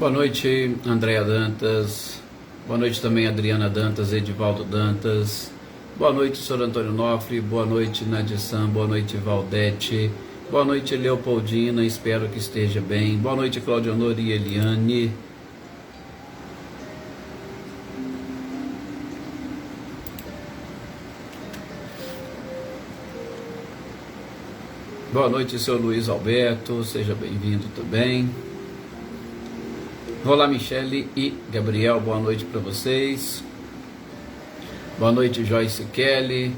Boa noite, Andréa Dantas. Boa noite também, Adriana Dantas, Edivaldo Dantas. Boa noite, Sr. Antônio Nofre. Boa noite, Nadissan. Boa noite, Valdete. Boa noite, Leopoldina. Espero que esteja bem. Boa noite, Claudionor e Eliane. Boa noite, Sr. Luiz Alberto. Seja bem-vindo também. Olá, Michele e Gabriel, boa noite para vocês. Boa noite, Joyce Kelly.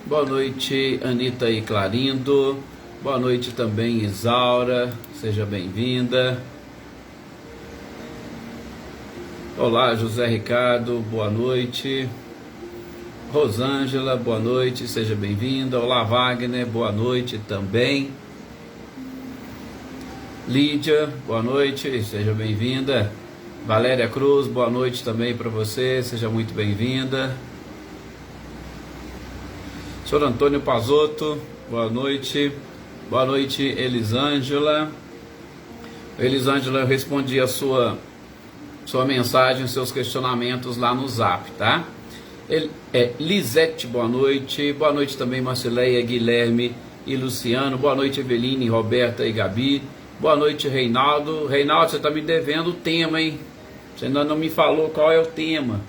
Boa noite, Anitta e Clarindo. Boa noite também, Isaura. Seja bem-vinda. Olá, José Ricardo. Boa noite. Rosângela, boa noite. Seja bem-vinda. Olá, Wagner. Boa noite também. Lídia, boa noite, seja bem-vinda. Valéria Cruz, boa noite também para você, seja muito bem-vinda. Sr. Antônio Pazotto, boa noite. Boa noite, Elisângela. Elisângela, eu respondi a sua mensagem, seus questionamentos lá no Zap, tá? Lisete, boa noite. Boa noite também, Marcileia, Guilherme e Luciano. Boa noite, Eveline, Roberta e Gabi. Boa noite, Reinaldo. Reinaldo, você está me devendo o tema, hein? Você ainda não me falou qual é o tema.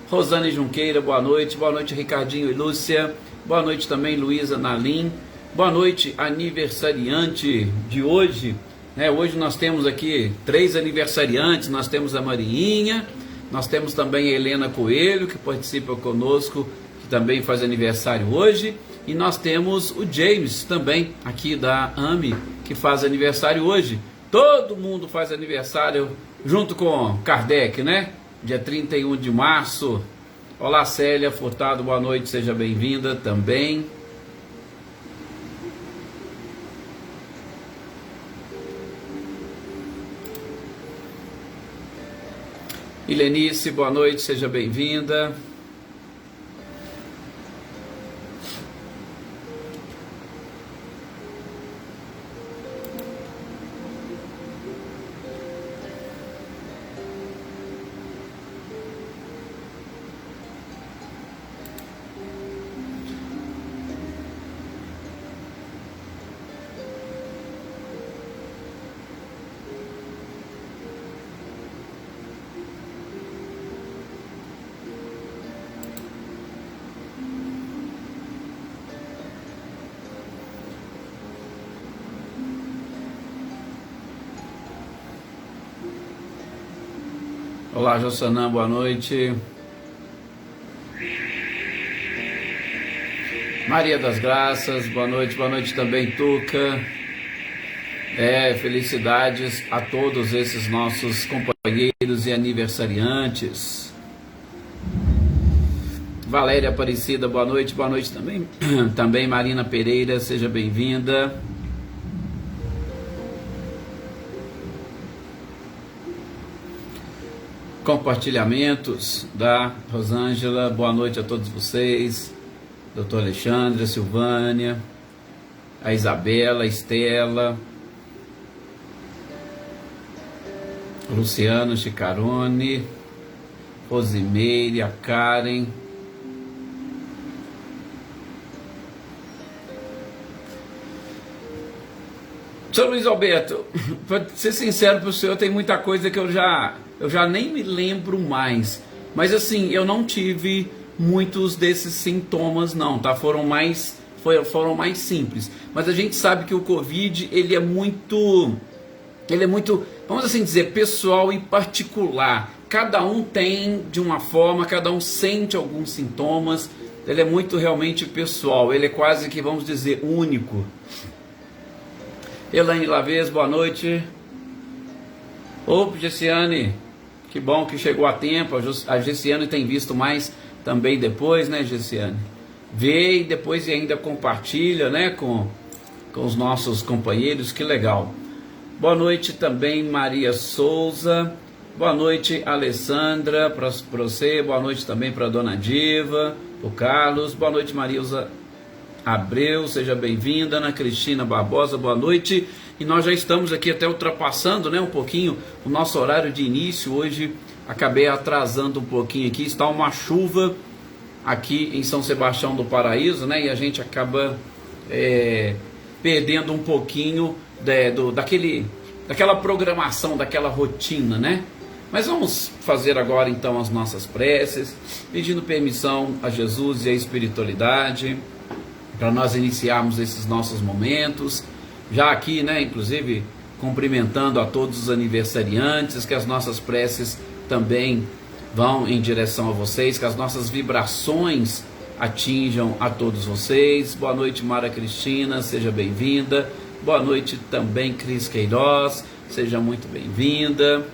Rosane Junqueira, boa noite. Boa noite, Ricardinho e Lúcia. Boa noite também, Luísa Nalim. Boa noite, aniversariante de hoje. Hoje nós temos aqui 3 aniversariantes. Nós temos a Mariinha, nós temos também a Helena Coelho, que participa conosco, que também faz aniversário hoje. E nós temos o James também, aqui da AMI, que faz aniversário hoje. Todo mundo faz aniversário junto com Kardec, né? Dia 31 de março. Olá, Célia Furtado, boa noite, seja bem-vinda também. Helenice, boa noite, seja bem-vinda. Olá, Jossanã, boa noite. Maria das Graças, boa noite também, Tuca. Felicidades a todos esses nossos companheiros e aniversariantes. Valéria Aparecida, boa noite também. Também Marina Pereira, seja bem-vinda. Compartilhamentos da Rosângela, boa noite a todos vocês. Doutor Alexandre, a Silvânia, a Isabela, a Estela, Luciano Chicarone, Rosimeire, a Karen. Seu Luiz Alberto, para ser sincero para o senhor, tem muita coisa que eu já nem me lembro mais. Mas assim, eu não tive muitos desses sintomas não, tá? Foram mais simples. Mas a gente sabe que o Covid, ele é muito, vamos assim dizer, pessoal e particular. Cada um tem de uma forma, cada um sente alguns sintomas. Ele é muito realmente pessoal, ele é quase que, vamos dizer, único. Elaine Lavez, boa noite. Ô, Gessiane, que bom que chegou a tempo. A Gessiane tem visto mais também depois, né, Gessiane? Vê e depois ainda compartilha, né, com os nossos companheiros, que legal. Boa noite também, Maria Souza. Boa noite, Alessandra, para você. Boa noite também para a Dona Diva, o Carlos. Boa noite, Marilza Abreu, seja bem-vinda. Ana Cristina Barbosa, boa noite. E nós já estamos aqui até ultrapassando, né, um pouquinho o nosso horário de início. Hoje acabei atrasando um pouquinho aqui, está uma chuva aqui em São Sebastião do Paraíso, né, e a gente acaba perdendo um pouquinho daquela programação, daquela rotina, né? Mas vamos fazer agora então as nossas preces, pedindo permissão a Jesus e a espiritualidade, para nós iniciarmos esses nossos momentos, já aqui, né, inclusive cumprimentando a todos os aniversariantes, que as nossas preces também vão em direção a vocês, que as nossas vibrações atinjam a todos vocês. Boa noite, Mara Cristina, seja bem-vinda. Boa noite também, Cris Queiroz, seja muito bem-vinda.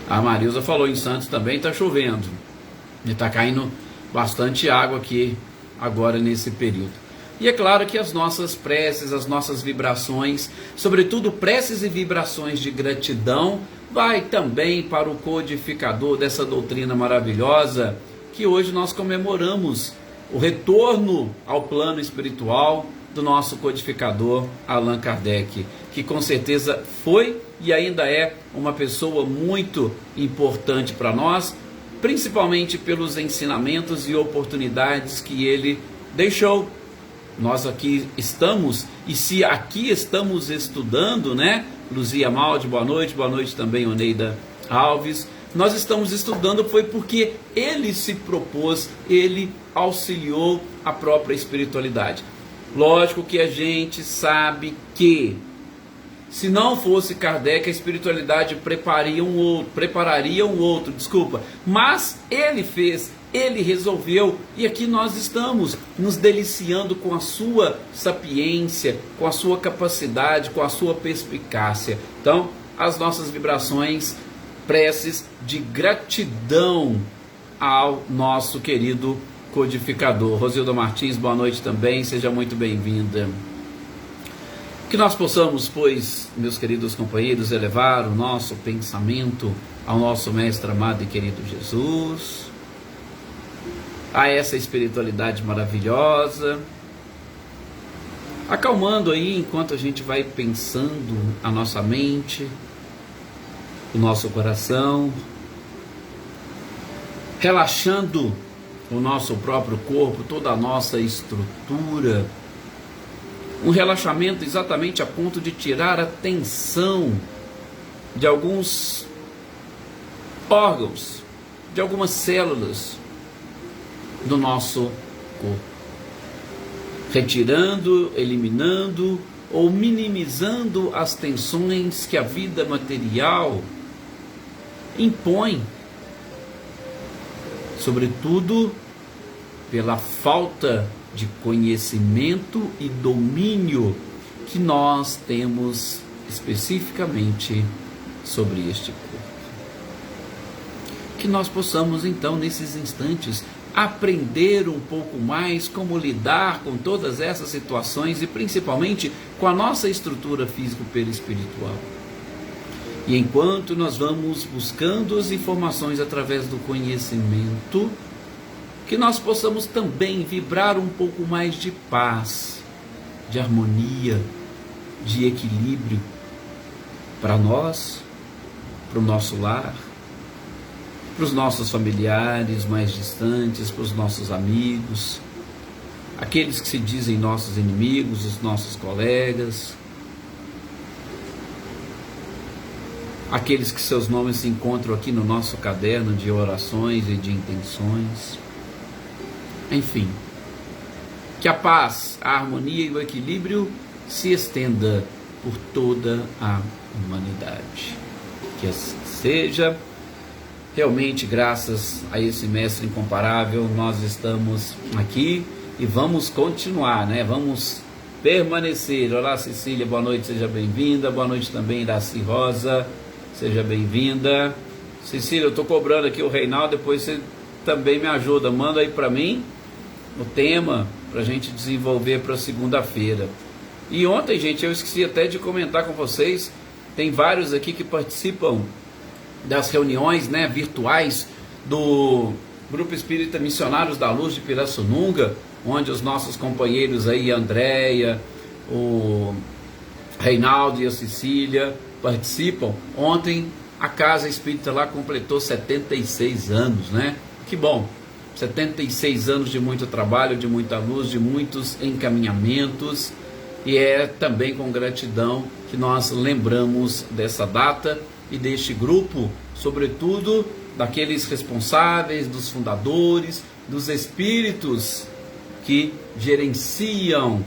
A Marilza falou, em Santos também está chovendo, e está caindo bastante água aqui agora nesse período. E é claro que as nossas preces, as nossas vibrações, sobretudo preces e vibrações de gratidão, vai também para o codificador dessa doutrina maravilhosa, que hoje nós comemoramos o retorno ao plano espiritual do nosso codificador Allan Kardec, que com certeza foi e ainda é uma pessoa muito importante para nós, principalmente pelos ensinamentos e oportunidades que ele deixou. Nós aqui estamos, e se aqui estamos estudando, né? Luzia Maldi, boa noite também, Oneida Alves. Nós estamos estudando foi porque ele se propôs, ele auxiliou a própria espiritualidade. Lógico que a gente sabe que se não fosse Kardec, a espiritualidade prepararia um outro, mas ele fez, ele resolveu, e aqui nós estamos nos deliciando com a sua sapiência, com a sua capacidade, com a sua perspicácia. Então, as nossas vibrações, preces de gratidão ao nosso querido codificador. Rosilda Martins, boa noite também, seja muito bem-vinda. Que nós possamos, pois, meus queridos companheiros, elevar o nosso pensamento ao nosso mestre amado e querido Jesus, a essa espiritualidade maravilhosa, acalmando aí enquanto a gente vai pensando a nossa mente, o nosso coração, relaxando o nosso próprio corpo, toda a nossa estrutura, um relaxamento exatamente a ponto de tirar a tensão de alguns órgãos, de algumas células do nosso corpo, retirando, eliminando ou minimizando as tensões que a vida material impõe, sobretudo pela falta de conhecimento e domínio que nós temos especificamente sobre este corpo. Que nós possamos então nesses instantes aprender um pouco mais como lidar com todas essas situações e principalmente com a nossa estrutura físico-perispiritual. E enquanto nós vamos buscando as informações através do conhecimento, que nós possamos também vibrar um pouco mais de paz, de harmonia, de equilíbrio para nós, para o nosso lar, para os nossos familiares mais distantes, para os nossos amigos, aqueles que se dizem nossos inimigos, os nossos colegas, aqueles que seus nomes se encontram aqui no nosso caderno de orações e de intenções. Enfim, que a paz, a harmonia e o equilíbrio se estenda por toda a humanidade. Que assim seja. Realmente, graças a esse mestre incomparável, nós estamos aqui e vamos continuar, né? Vamos permanecer. Olá, Cecília, boa noite, seja bem-vinda. Boa noite também, Iraci Rosa, seja bem-vinda. Cecília, eu estou cobrando aqui o Reinaldo, depois você também me ajuda. Manda aí para mim o tema para a gente desenvolver para segunda-feira. E ontem, gente, eu esqueci até de comentar com vocês, tem vários aqui que participam das reuniões, né, virtuais do Grupo Espírita Missionários da Luz de Pirassununga, onde os nossos companheiros aí, a Andréia, o Reinaldo e a Cecília participam. Ontem a Casa Espírita lá completou 76 anos, né? Que bom! 76 anos de muito trabalho, de muita luz, de muitos encaminhamentos, e é também com gratidão que nós lembramos dessa data e deste grupo, sobretudo daqueles responsáveis, dos fundadores, dos espíritos que gerenciam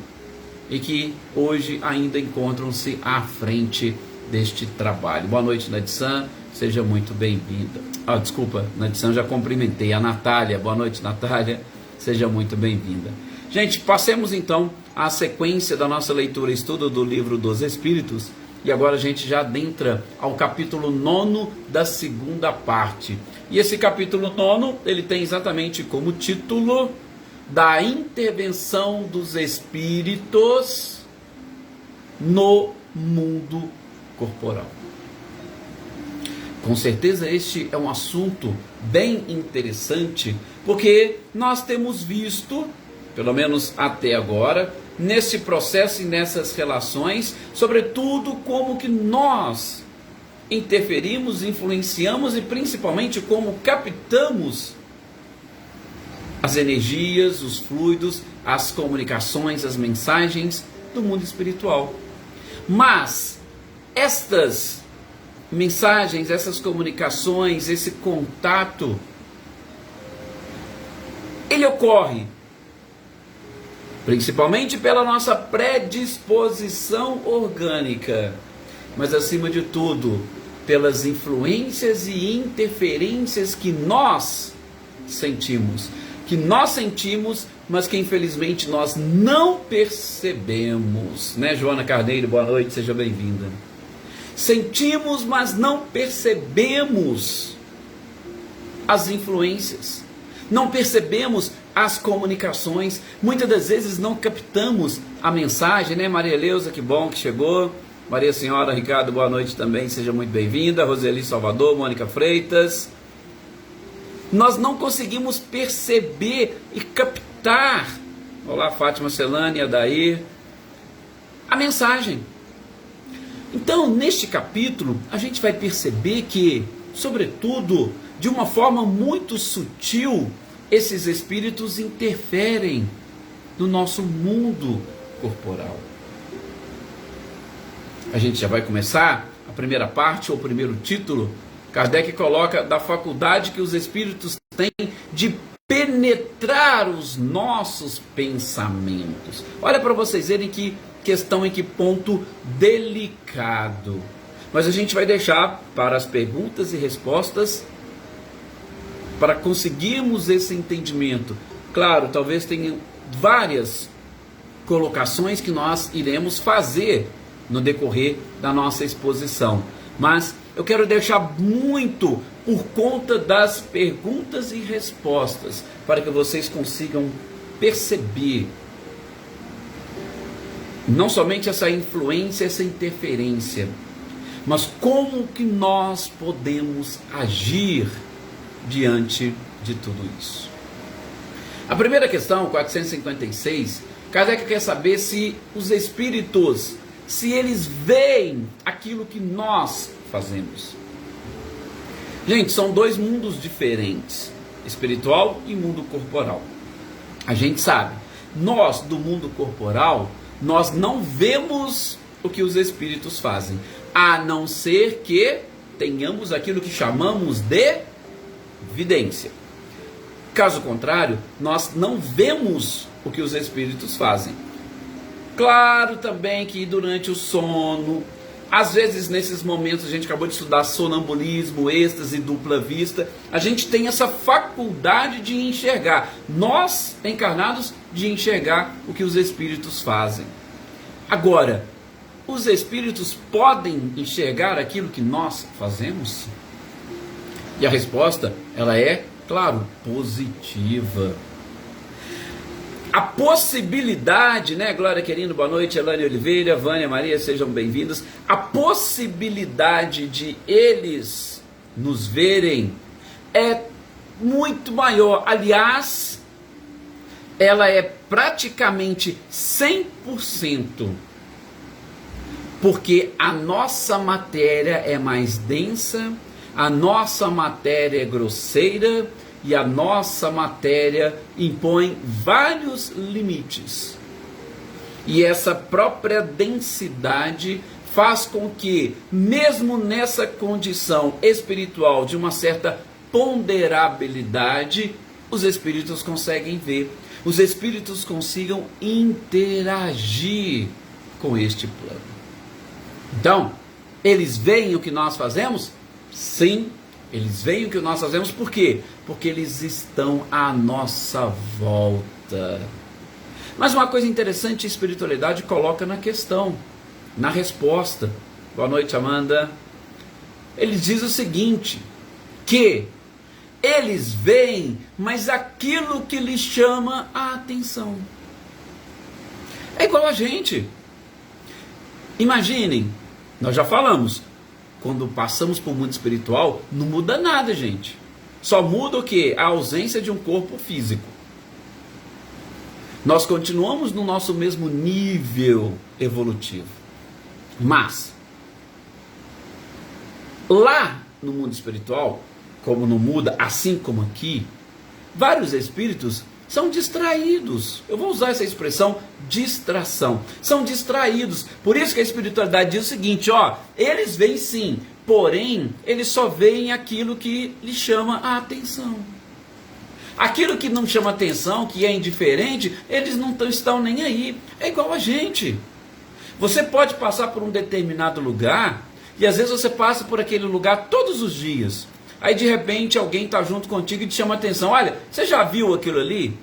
e que hoje ainda encontram-se à frente deste trabalho. Boa noite, Nadissan, seja muito bem-vinda. Desculpa, Nadissan, já cumprimentei. A Natália, boa noite, Natália, seja muito bem-vinda. Gente, passemos então à sequência da nossa leitura e estudo do Livro dos Espíritos, e agora a gente já adentra ao capítulo 9 da segunda parte. E esse capítulo 9, ele tem exatamente como título da intervenção dos espíritos no mundo corporal. Com certeza este é um assunto bem interessante, porque nós temos visto, pelo menos até agora, nesse processo e nessas relações, sobretudo como que nós interferimos, influenciamos e principalmente como captamos as energias, os fluidos, as comunicações, as mensagens do mundo espiritual. Mas estas mensagens, essas comunicações, esse contato, ele ocorre principalmente pela nossa predisposição orgânica, mas acima de tudo, pelas influências e interferências que nós sentimos, mas que infelizmente nós não percebemos, né, Joana Carneiro, boa noite, seja bem-vinda. Sentimos, mas não percebemos as influências, não percebemos as comunicações, muitas das vezes não captamos a mensagem, né, Maria Leusa, que bom que chegou, Maria Senhora, Ricardo, boa noite também, seja muito bem-vinda, Roseli Salvador, Mônica Freitas. Nós não conseguimos perceber e captar, olá Fátima Celane, Adair, a mensagem. Então, neste capítulo, a gente vai perceber que, sobretudo, de uma forma muito sutil, esses espíritos interferem no nosso mundo corporal. A gente já vai começar a primeira parte, ou o primeiro título. Kardec coloca da faculdade que os espíritos têm de penetrar os nossos pensamentos. Olha para vocês verem que questão, em que ponto delicado. Mas a gente vai deixar para as perguntas e respostas, para conseguirmos esse entendimento. Claro, talvez tenha várias colocações que nós iremos fazer no decorrer da nossa exposição, mas eu quero deixar muito por conta das perguntas e respostas, para que vocês consigam perceber não somente essa influência, essa interferência, mas como que nós podemos agir diante de tudo isso. A primeira questão, 456, Kardec quer saber se os espíritos, se eles veem aquilo que nós fazemos. Gente, são dois mundos diferentes, espiritual e mundo corporal. A gente sabe, nós do mundo corporal, nós não vemos o que os espíritos fazem, a não ser que tenhamos aquilo que chamamos de vidência. Caso contrário, nós não vemos o que os espíritos fazem. Claro também que durante o sono, às vezes nesses momentos, a gente acabou de estudar sonambulismo, êxtase, dupla vista, a gente tem essa faculdade de enxergar, nós encarnados, de enxergar o que os espíritos fazem. Agora, os espíritos podem enxergar aquilo que nós fazemos? E a resposta, ela é, claro, positiva. A possibilidade, né, Glória Querino, boa noite, Elane Oliveira, Vânia Maria, sejam bem-vindos. A possibilidade de eles nos verem é muito maior. Aliás, ela é praticamente 100%, porque a nossa matéria é mais densa, a nossa matéria é grosseira e a nossa matéria impõe vários limites. E essa própria densidade faz com que, mesmo nessa condição espiritual de uma certa ponderabilidade, os espíritos conseguem ver, os espíritos consigam interagir com este plano. Então, eles veem o que nós fazemos? Sim, eles veem o que nós fazemos. Por quê? Porque eles estão à nossa volta. Mas uma coisa interessante, a espiritualidade coloca na questão, na resposta. Boa noite, Amanda. Ele diz o seguinte, que eles veem, mas aquilo que lhes chama a atenção. É igual a gente. Imaginem, nós já falamos, quando passamos por mundo espiritual, não muda nada, gente. Só muda o quê? A ausência de um corpo físico. Nós continuamos no nosso mesmo nível evolutivo. Mas, lá no mundo espiritual, como não muda, assim como aqui, vários espíritos são distraídos. Eu vou usar essa expressão, distração. São distraídos. Por isso que a espiritualidade diz o seguinte, ó, eles veem sim, porém, eles só veem aquilo que lhes chama a atenção. Aquilo que não chama atenção, que é indiferente, eles não estão nem aí. É igual a gente. Você pode passar por um determinado lugar, e às vezes você passa por aquele lugar todos os dias. Aí de repente alguém está junto contigo e te chama a atenção. Olha, você já viu aquilo ali?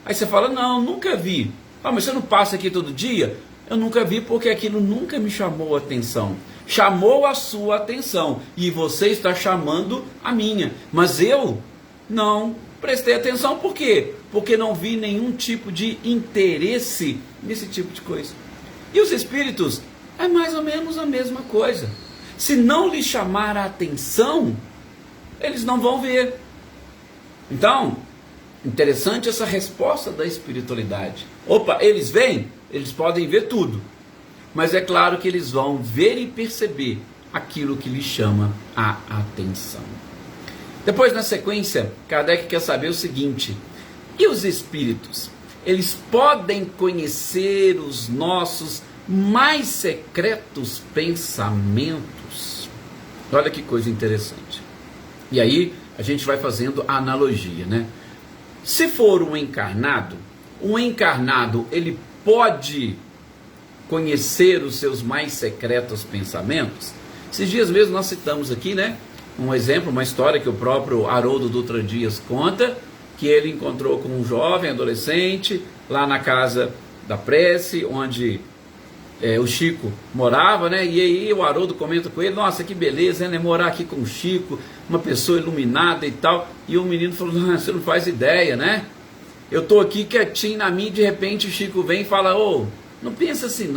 Aí você fala, não, nunca vi. Ah, mas você não passa aqui todo dia? Eu nunca vi porque aquilo nunca me chamou a atenção. Chamou a sua atenção e você está chamando a minha. Mas eu não prestei atenção. Por quê? Porque não vi nenhum tipo de interesse nesse tipo de coisa. E os espíritos é mais ou menos a mesma coisa. Se não lhe chamar a atenção, eles não vão ver. Então, interessante essa resposta da espiritualidade. Opa, eles veem? Eles podem ver tudo. Mas é claro que eles vão ver e perceber aquilo que lhes chama a atenção. Depois, na sequência, Kardec quer saber o seguinte: e os espíritos? Eles podem conhecer os nossos mais secretos pensamentos? Olha que coisa interessante. E aí a gente vai fazendo a analogia, né? Se for um encarnado ele pode conhecer os seus mais secretos pensamentos? Esses dias mesmo nós citamos aqui, né? Um exemplo, uma história que o próprio Haroldo Dutra Dias conta, que ele encontrou com um jovem adolescente lá na casa da prece, onde o Chico morava, né? E aí o Haroldo comenta com ele, nossa, que beleza, né? Morar aqui com o Chico, uma pessoa iluminada e tal. E o menino falou, você não faz ideia, né? Eu tô aqui quietinho na minha, de repente o Chico vem e fala, não pensa assim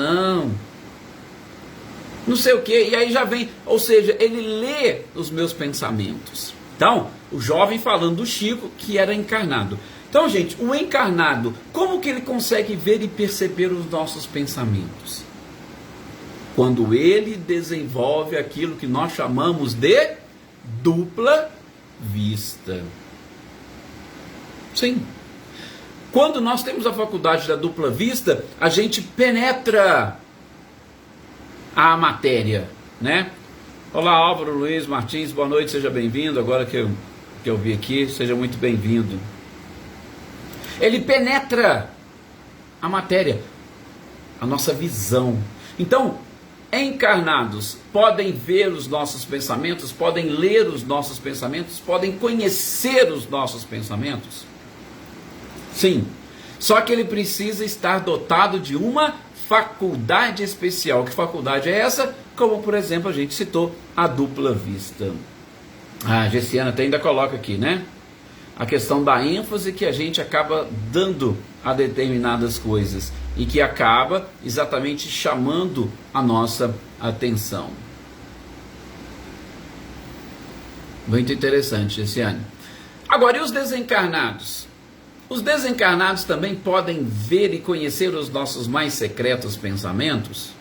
não sei o que, e aí já vem, ou seja, ele lê os meus pensamentos. Então, o jovem falando do Chico, que era encarnado. Então, gente, o encarnado, como que ele consegue ver e perceber os nossos pensamentos? Quando ele desenvolve aquilo que nós chamamos de dupla vista. Sim. Quando nós temos a faculdade da dupla vista, a gente penetra a matéria, né? Olá, Álvaro Luiz Martins, boa noite, seja bem-vindo. Agora que eu vi aqui, seja muito bem-vindo. Ele penetra a matéria, a nossa visão. Então, encarnados podem ver os nossos pensamentos, podem ler os nossos pensamentos, podem conhecer os nossos pensamentos? Sim. Só que ele precisa estar dotado de uma faculdade especial. Que faculdade é essa? Como, por exemplo, a gente citou a dupla vista. A Gessiana até ainda coloca aqui, né? A questão da ênfase que a gente acaba dando a determinadas coisas e que acaba exatamente chamando a nossa atenção. Muito interessante, Gessiane. Agora, e os desencarnados? Os desencarnados também podem ver e conhecer os nossos mais secretos pensamentos?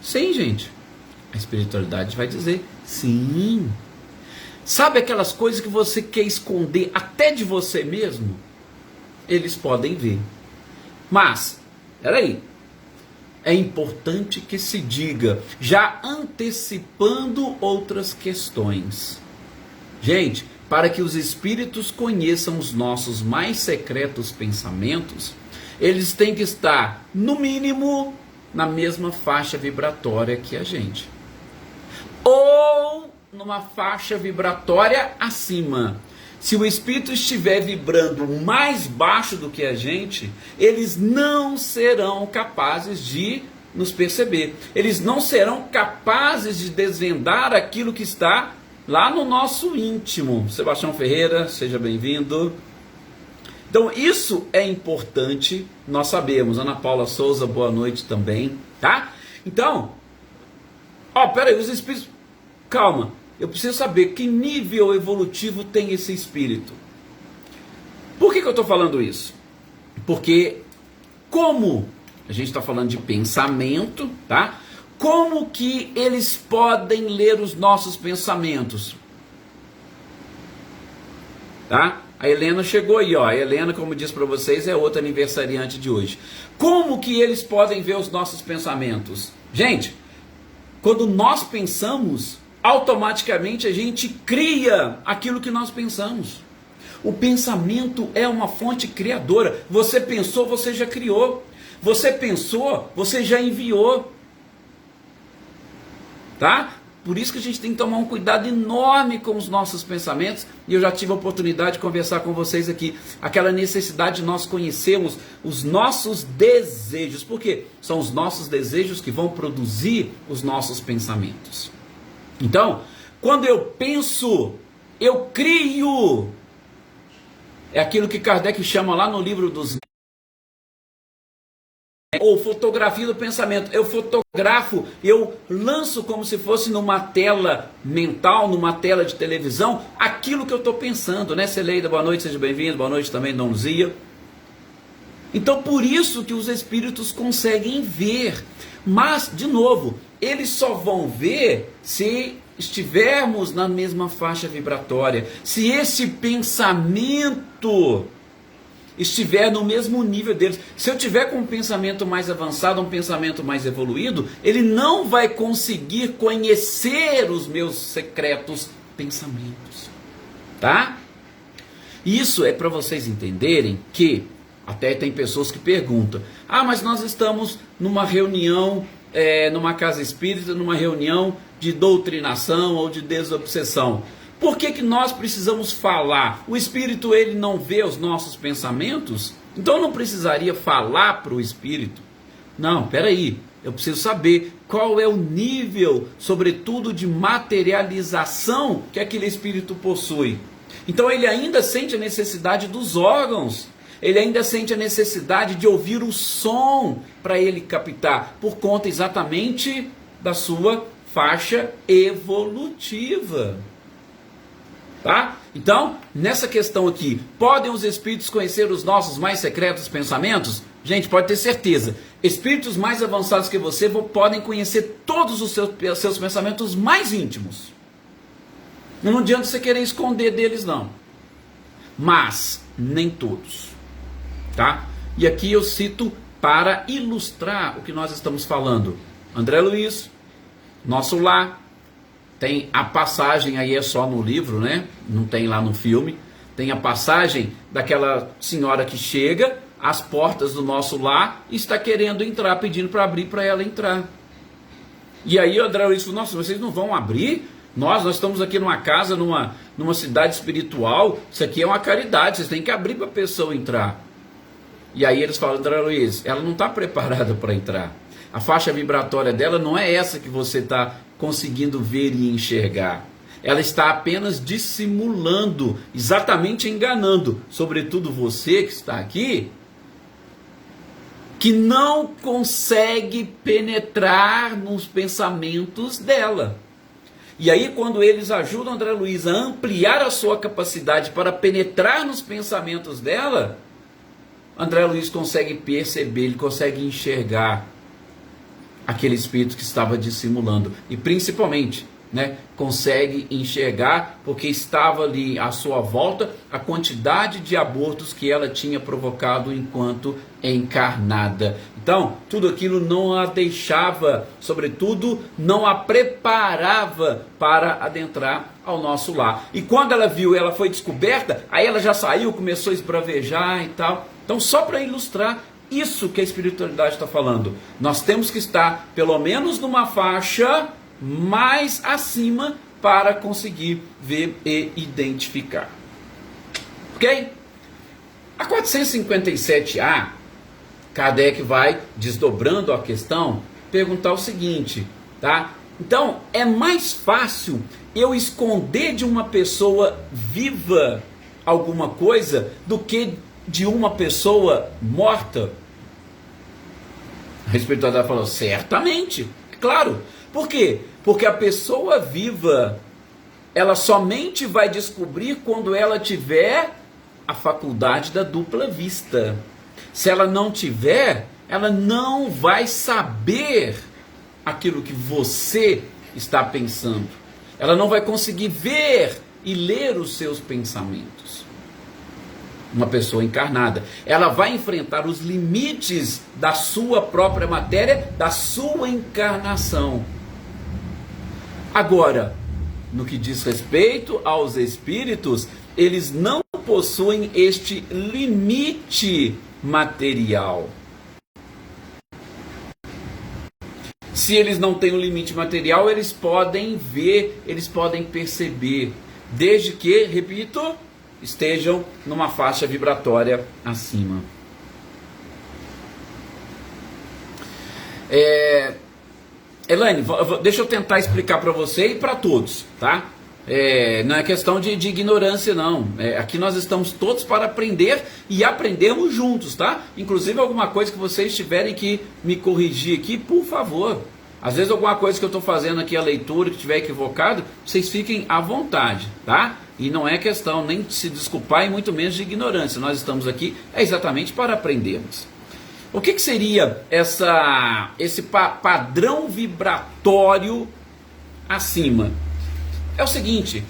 Sim, gente. A espiritualidade vai dizer sim. Sabe aquelas coisas que você quer esconder até de você mesmo? Eles podem ver. Mas, peraí, é importante que se diga, já antecipando outras questões. Gente, para que os espíritos conheçam os nossos mais secretos pensamentos, eles têm que estar, no mínimo, na mesma faixa vibratória que a gente. Ou numa faixa vibratória acima. Se o espírito estiver vibrando mais baixo do que a gente, eles não serão capazes de nos perceber. Eles não serão capazes de desvendar aquilo que está lá no nosso íntimo. Sebastião Ferreira, seja bem-vindo. Então isso é importante nós sabemos. Ana Paula Souza, boa noite também, tá? Então, peraí, os espíritos... Calma, eu preciso saber que nível evolutivo tem esse espírito. Por que eu estou falando isso? Porque como a gente está falando de pensamento, tá? Como que eles podem ler os nossos pensamentos? Tá? A Helena chegou aí, ó. A Helena, como disse para vocês, é outra aniversariante de hoje. Como que eles podem ver os nossos pensamentos? Gente, quando nós pensamos, automaticamente a gente cria aquilo que nós pensamos. O pensamento é uma fonte criadora. Você pensou, você já criou. Você pensou, você já enviou. Tá? Por isso que a gente tem que tomar um cuidado enorme com os nossos pensamentos. E eu já tive a oportunidade de conversar com vocês aqui. Aquela necessidade de nós conhecermos os nossos desejos. Por quê? São os nossos desejos que vão produzir os nossos pensamentos. Então, quando eu penso, eu crio. É aquilo que Kardec chama lá no livro dos... ou fotografia do pensamento. Eu fotografo, eu lanço como se fosse numa tela mental, numa tela de televisão, aquilo que eu estou pensando, né? Celeida, boa noite, seja bem-vindo, boa noite também, Dom Zia. Então, por isso que os espíritos conseguem ver. Mas, de novo, eles só vão ver se estivermos na mesma faixa vibratória, se esse pensamento estiver no mesmo nível deles. Se eu tiver com um pensamento mais avançado, um pensamento mais evoluído, ele não vai conseguir conhecer os meus secretos pensamentos, tá? Isso é para vocês entenderem que, até tem pessoas que perguntam, mas nós estamos numa reunião, numa casa espírita, numa reunião de doutrinação ou de desobsessão. Por que nós precisamos falar? O espírito, ele não vê os nossos pensamentos? Então não precisaria falar para o espírito? Não, peraí, eu preciso saber qual é o nível, sobretudo de materialização que aquele espírito possui. Então ele ainda sente a necessidade dos órgãos, ele ainda sente a necessidade de ouvir o som para ele captar, por conta exatamente da sua faixa evolutiva. Tá? Então, nessa questão aqui, podem os espíritos conhecer os nossos mais secretos pensamentos? Gente, pode ter certeza. Espíritos mais avançados que você podem conhecer todos os seus pensamentos mais íntimos. Não adianta você querer esconder deles, não. Mas, nem todos. Tá? E aqui eu cito para ilustrar o que nós estamos falando. André Luiz, Nosso Lar. Tem a passagem, aí é só no livro, né? Não tem lá no filme. Tem a passagem daquela senhora que chega às portas do Nosso Lar e está querendo entrar, pedindo para abrir para ela entrar. E aí o André Luiz falou, nossa, vocês não vão abrir? Nós estamos aqui numa casa, numa cidade espiritual, isso aqui é uma caridade, vocês têm que abrir para a pessoa entrar. E aí eles falam, André Luiz, ela não está preparada para entrar. A faixa vibratória dela não é essa que você está conseguindo ver e enxergar. Ela está apenas dissimulando, exatamente enganando, sobretudo você que está aqui, que não consegue penetrar nos pensamentos dela. E aí quando eles ajudam André Luiz a ampliar a sua capacidade para penetrar nos pensamentos dela, André Luiz consegue perceber, ele consegue enxergar aquele espírito que estava dissimulando. E principalmente, consegue enxergar, porque estava ali à sua volta a quantidade de abortos que ela tinha provocado enquanto encarnada. Então, tudo aquilo não a deixava, sobretudo, não a preparava para adentrar ao nosso lar. E quando ela viu, ela foi descoberta, aí ela já saiu, começou a esbravejar e tal. Então, só para ilustrar isso que a espiritualidade está falando, nós temos que estar, pelo menos, numa faixa mais acima para conseguir ver e identificar. Ok? A 457A, Kardec vai desdobrando a questão, perguntar o seguinte, tá? Então, é mais fácil eu esconder de uma pessoa viva alguma coisa do que de uma pessoa morta? A espiritualidade falou, certamente, claro. Por quê? Porque a pessoa viva, ela somente vai descobrir quando ela tiver a faculdade da dupla vista. Se ela não tiver, ela não vai saber aquilo que você está pensando. Ela não vai conseguir ver e ler os seus pensamentos. Uma pessoa encarnada, ela vai enfrentar os limites da sua própria matéria, da sua encarnação. Agora, no que diz respeito aos espíritos, eles não possuem este limite material. Se eles não têm o limite material, eles podem ver, eles podem perceber, desde que, repito, estejam numa faixa vibratória acima. Elaine, deixa eu tentar explicar para você e para todos, tá? Não é questão de ignorância, não. Aqui nós estamos todos para aprender e aprendermos juntos, tá? Inclusive alguma coisa que vocês tiverem que me corrigir aqui, por favor. Às vezes alguma coisa que eu estou fazendo aqui, a leitura, que estiver equivocado, vocês fiquem à vontade, tá? E não é questão nem de se desculpar e muito menos de ignorância. Nós estamos aqui exatamente para aprendermos. O que seria esse padrão vibratório acima? É o seguinte,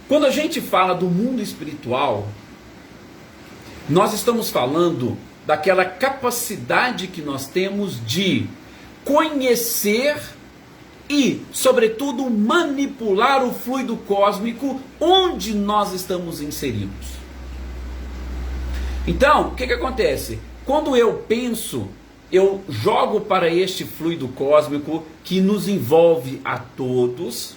quando a gente fala do mundo espiritual, nós estamos falando daquela capacidade que nós temos de conhecer e, sobretudo, manipular o fluido cósmico onde nós estamos inseridos. Então, o que acontece? Quando eu penso, eu jogo para este fluido cósmico que nos envolve a todos,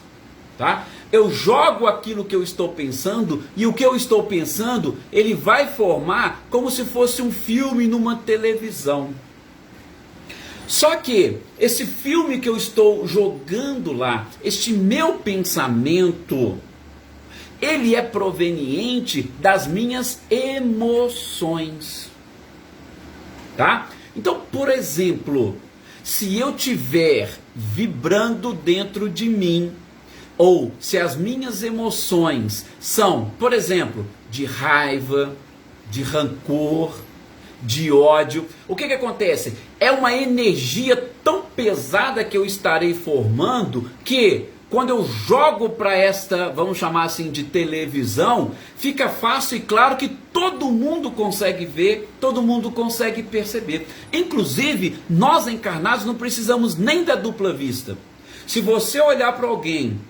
tá? Eu jogo aquilo que eu estou pensando e o que eu estou pensando, ele vai formar como se fosse um filme numa televisão. Só que esse filme que eu estou jogando lá, este meu pensamento, ele é proveniente das minhas emoções. Tá? Então, por exemplo, se eu tiver vibrando dentro de mim, ou se as minhas emoções são, por exemplo, de raiva, de rancor, de ódio, o que acontece? É uma energia tão pesada que eu estarei formando que, quando eu jogo para esta, vamos chamar assim, de televisão, fica fácil e claro que todo mundo consegue ver, todo mundo consegue perceber. Inclusive, nós encarnados não precisamos nem da dupla vista. Se você olhar para alguém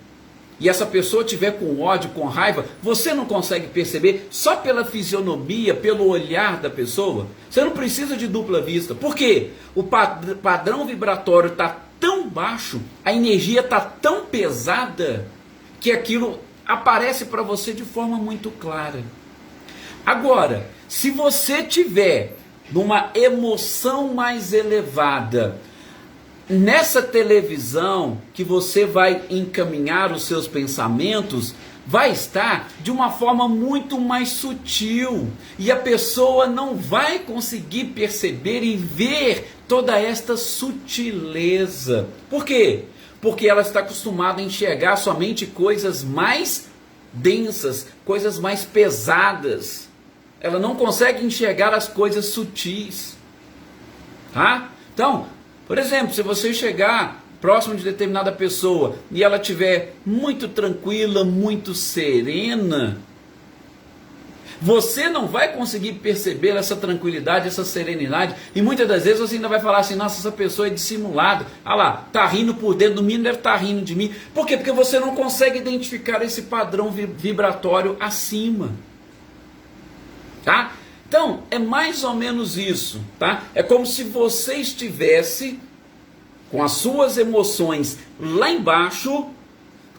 e essa pessoa tiver com ódio, com raiva, você não consegue perceber só pela fisionomia, pelo olhar da pessoa? Você não precisa de dupla vista. Por quê? O padrão vibratório está tão baixo, a energia está tão pesada, que aquilo aparece para você de forma muito clara. Agora, se você tiver numa emoção mais elevada, nessa televisão que você vai encaminhar os seus pensamentos, vai estar de uma forma muito mais sutil, e a pessoa não vai conseguir perceber e ver toda esta sutileza. Por quê? Porque ela está acostumada a enxergar somente coisas mais densas, coisas mais pesadas. ela não consegue enxergar as coisas sutis, tá? Então, por exemplo, se você chegar próximo de determinada pessoa e ela estiver muito tranquila, muito serena, você não vai conseguir perceber essa tranquilidade, essa serenidade, e muitas das vezes você ainda vai falar assim: nossa, essa pessoa é dissimulada, ah lá, tá rindo por dentro, no mínimo deve estar rindo de mim. Por quê? Porque você não consegue identificar esse padrão vibratório acima, tá? Então, é mais ou menos isso, tá? É como se você estivesse com as suas emoções lá embaixo,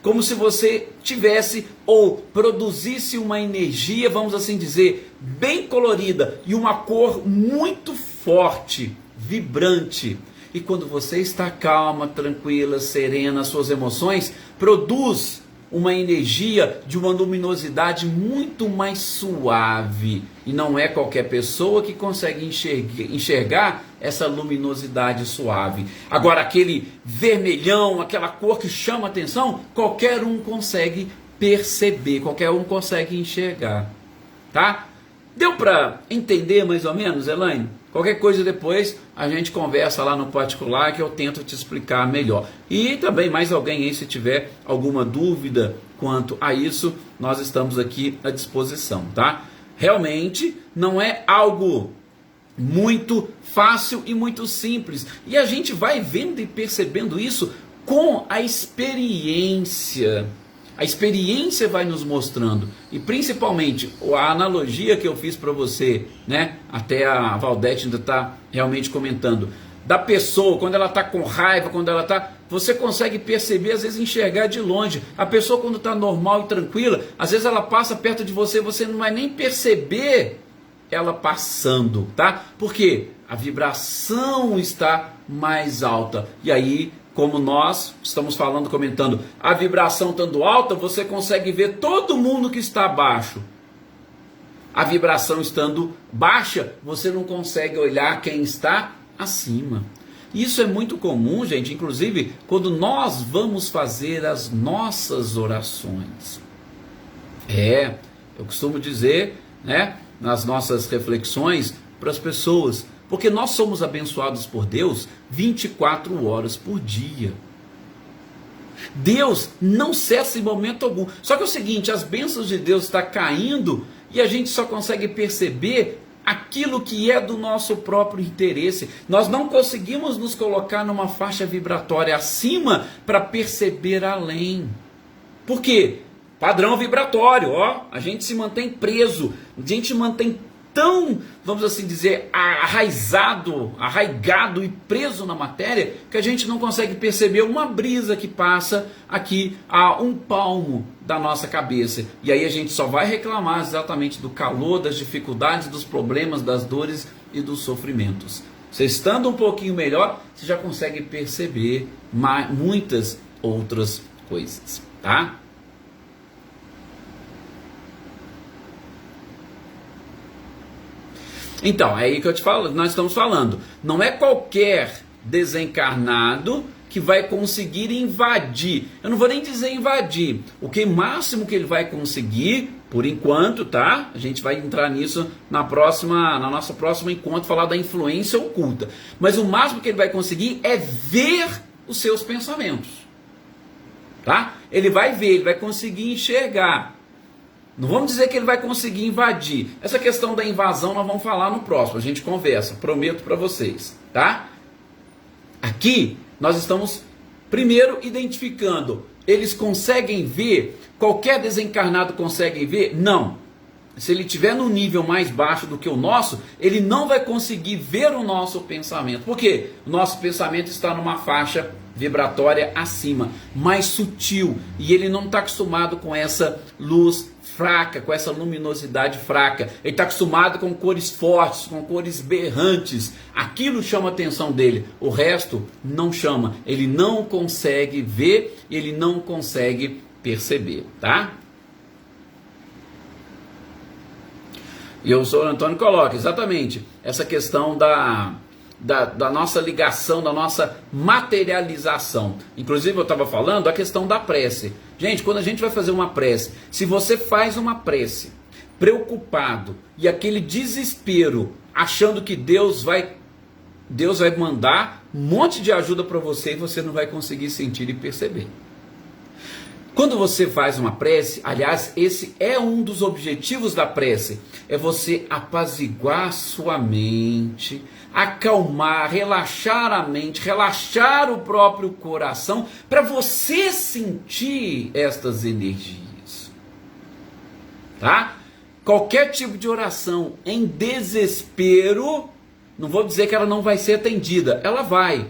como se você tivesse ou produzisse uma energia, vamos assim dizer, bem colorida e uma cor muito forte, vibrante. E quando você está calma, tranquila, serena, suas emoções produz uma energia de uma luminosidade muito mais suave. E não é qualquer pessoa que consegue enxergar essa luminosidade suave. Agora, aquele vermelhão, aquela cor que chama atenção, qualquer um consegue perceber, qualquer um consegue enxergar. Tá? Deu para entender mais ou menos, Elaine? Qualquer coisa depois a gente conversa lá no particular que eu tento te explicar melhor. E também mais alguém aí, se tiver alguma dúvida quanto a isso, nós estamos aqui à disposição, tá? Realmente não é algo muito fácil e muito simples. E a gente vai vendo e percebendo isso com a experiência. A experiência vai nos mostrando, e principalmente a analogia que eu fiz para você, né? Até a Valdete ainda está realmente comentando, da pessoa, quando ela está com raiva, quando ela está, você consegue perceber, às vezes enxergar de longe. A pessoa quando está normal e tranquila, às vezes ela passa perto de você, você não vai nem perceber ela passando, tá? Porque a vibração está mais alta, e aí, como nós estamos falando, comentando, a vibração estando alta, você consegue ver todo mundo que está abaixo. A vibração estando baixa, você não consegue olhar quem está acima. Isso é muito comum, gente, inclusive quando nós vamos fazer as nossas orações. Eu costumo dizer, né, nas nossas reflexões para as pessoas, porque nós somos abençoados por Deus 24 horas por dia. Deus não cessa em momento algum. Só que é o seguinte, as bênçãos de Deus estão caindo e a gente só consegue perceber aquilo que é do nosso próprio interesse. Nós não conseguimos nos colocar numa faixa vibratória acima para perceber além. Por quê? Padrão vibratório, ó, a gente se mantém preso, a gente mantém tão, vamos assim dizer, arraigado e preso na matéria, que a gente não consegue perceber uma brisa que passa aqui a um palmo da nossa cabeça. E aí a gente só vai reclamar exatamente do calor, das dificuldades, dos problemas, das dores e dos sofrimentos. Você estando um pouquinho melhor, você já consegue perceber muitas outras coisas, tá? Então, é aí que eu te falo, nós estamos falando. Não é qualquer desencarnado que vai conseguir invadir. Eu não vou nem dizer invadir. O que máximo que ele vai conseguir, por enquanto, tá? A gente vai entrar nisso na nossa próxima encontro, falar da influência oculta. Mas o máximo que ele vai conseguir é ver os seus pensamentos. Tá? Ele vai ver, ele vai conseguir enxergar. Não vamos dizer que ele vai conseguir invadir. Essa questão da invasão nós vamos falar no próximo. A gente conversa, prometo para vocês, tá? Aqui nós estamos primeiro identificando. Eles conseguem ver? Qualquer desencarnado consegue ver? Não. Se ele estiver num nível mais baixo do que o nosso, ele não vai conseguir ver o nosso pensamento. Por quê? O nosso pensamento está numa faixa vibratória acima, mais sutil, e ele não está acostumado com essa luz fraca, com essa luminosidade fraca. Ele está acostumado com cores fortes, com cores berrantes. Aquilo chama a atenção dele, o resto não chama. Ele não consegue ver, ele não consegue perceber, tá? E o Sr. Antônio coloca exatamente essa questão da nossa ligação, da nossa materialização. Inclusive eu estava falando a questão da prece. Gente, quando a gente vai fazer uma prece, se você faz uma prece preocupado e aquele desespero, achando que Deus vai mandar um monte de ajuda para você e você não vai conseguir sentir e perceber. Quando você faz uma prece, aliás, esse é um dos objetivos da prece, é você apaziguar sua mente, acalmar, relaxar a mente, relaxar o próprio coração, para você sentir estas energias. Tá? Qualquer tipo de oração em desespero, não vou dizer que ela não vai ser atendida, ela vai.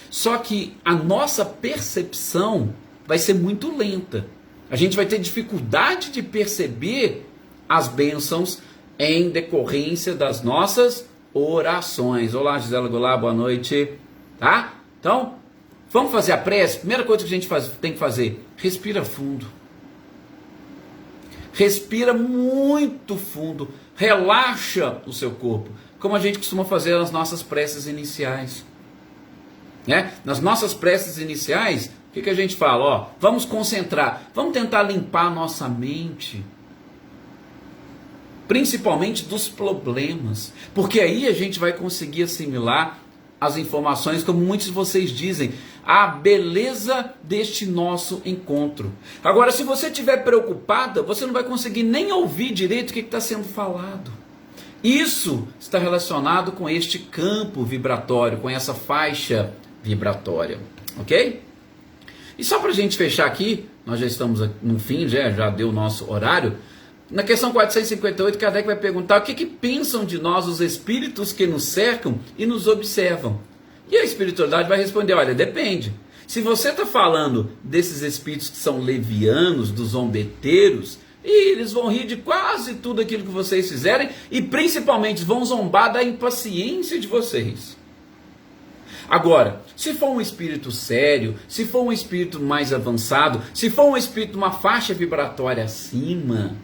Só que a nossa percepção vai ser muito lenta. A gente vai ter dificuldade de perceber as bênçãos em decorrência das nossas orações. Olá, Gisela Goulart, boa noite. Tá? Então, vamos fazer a prece? Primeira coisa que a gente tem que fazer, respira fundo. Respira muito fundo. Relaxa o seu corpo. Como a gente costuma fazer nas nossas preces iniciais. Né? Nas nossas preces iniciais, o que a gente fala? Ó, vamos concentrar, vamos tentar limpar a nossa mente, principalmente dos problemas, porque aí a gente vai conseguir assimilar as informações, como muitos de vocês dizem, a beleza deste nosso encontro. Agora, se você estiver preocupada, você não vai conseguir nem ouvir direito o que está sendo falado. Isso está relacionado com este campo vibratório, com essa faixa vibratória, ok? E só para a gente fechar aqui, nós já estamos no fim, já deu o nosso horário. Na questão 458, Kardec vai perguntar o que pensam de nós os espíritos que nos cercam e nos observam. E a espiritualidade vai responder, olha, depende. Se você está falando desses espíritos que são levianos, dos zombeteiros, e eles vão rir de quase tudo aquilo que vocês fizerem, e principalmente vão zombar da impaciência de vocês. Agora, se for um espírito sério, se for um espírito mais avançado, se for um espírito de uma faixa vibratória acima,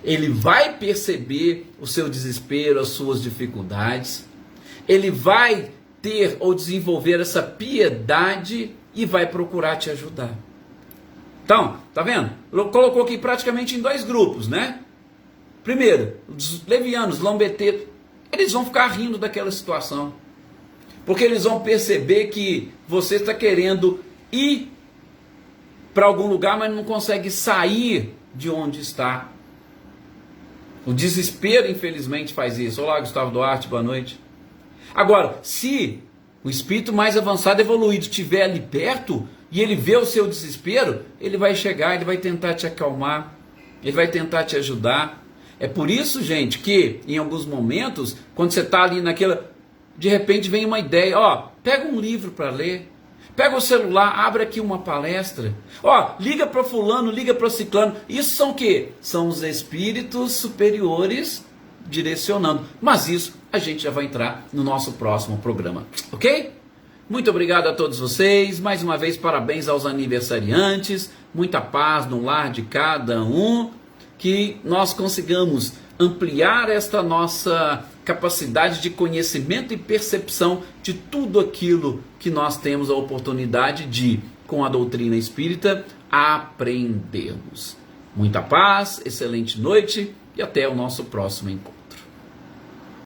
ele vai perceber o seu desespero, as suas dificuldades, ele vai ter ou desenvolver essa piedade e vai procurar te ajudar. Então, tá vendo? Colocou aqui praticamente em dois grupos, né? Primeiro, os levianos, lombeteiros, eles vão ficar rindo daquela situação. Porque eles vão perceber que você está querendo ir para algum lugar, mas não consegue sair de onde está. O desespero, infelizmente, faz isso. Olá, Gustavo Duarte, boa noite. Agora, se o espírito mais avançado, evoluído, estiver ali perto e ele vê o seu desespero, ele vai chegar, ele vai tentar te acalmar, ele vai tentar te ajudar. É por isso, gente, que em alguns momentos, quando você está ali naquela... De repente vem uma ideia, ó, pega um livro para ler, pega o celular, abre aqui uma palestra, ó, liga para fulano, liga para ciclano. Isso são o quê? São os espíritos superiores direcionando. Mas isso a gente já vai entrar no nosso próximo programa, ok? Muito obrigado a todos vocês, mais uma vez parabéns aos aniversariantes, muita paz no lar de cada um, que nós consigamos ampliar esta nossa capacidade de conhecimento e percepção de tudo aquilo que nós temos a oportunidade de, com a doutrina espírita, aprendermos. Muita paz, excelente noite e até o nosso próximo encontro.